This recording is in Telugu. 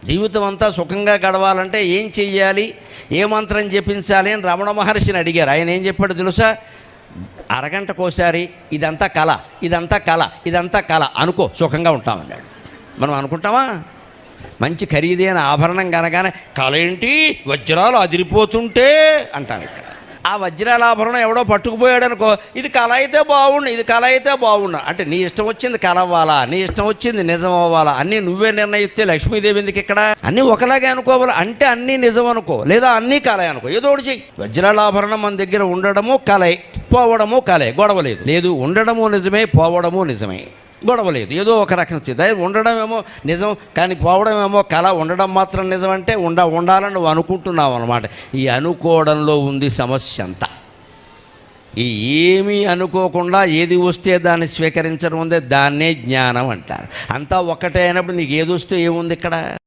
జీవితం అంతా సుఖంగా గడవాలంటే ఏం చెయ్యాలి, ఏ మంత్రం జపించాలి అని రమణ మహర్షిని అడిగారు. ఆయన ఏం చెప్పాడు తెలుసా? అరగంటకోసారి ఇదంతా కళ, ఇదంతా కళ, ఇదంతా కళ అనుకో, సుఖంగా ఉంటామన్నాడు. మనం అనుకుంటామా? మంచి ఖరీదైన ఆభరణం కనగానే కళ ఏంటి, వజ్రాలు అదిరిపోతుంటే అంటాను. ఇక్కడ ఆ వజ్రాల ఆభరణం ఎవడో పట్టుకుపోయాడు అనుకో, ఇది కళ అయితే బాగుండు, ఇది కళ అయితే బాగుండు అంటే నీ ఇష్టం వచ్చింది కళ అవ్వాలా, నీ ఇష్టం వచ్చింది నిజం అవ్వాలా, అన్నీ నువ్వే నిర్ణయిస్తే లక్ష్మీదేవి ఎందుకు ఇక్కడ? అన్నీ ఒకలాగే అనుకోవాలి అంటే అన్నీ నిజం అనుకో, లేదా అన్నీ కళ అనుకో, ఏదో ఒకటి చెయ్యి. వజ్రాల ఆభరణం మన దగ్గర ఉండడము కళే, పోవడము కళే, గొడవ లేదు. లేదు, ఉండడము నిజమే, పోవడము నిజమే, గొడవ లేదు. ఏదో ఒక రకం స్థితి. ఉండడం ఏమో నిజం కానీ పోవడం ఏమో కళ. ఉండడం మాత్రం నిజం అంటే ఉండాలని నువ్వు అనుకుంటున్నావు అన్నమాట. ఈ అనుకోవడంలో ఉంది సమస్య అంతా. ఈ ఏమీ అనుకోకుండా ఏది వస్తే దాన్ని స్వీకరించడం ఉందే, దాన్నే జ్ఞానం అంటారు. అంతా ఒక్కటే అయినప్పుడు నీకు ఏది వస్తే ఏముంది ఇక్కడ?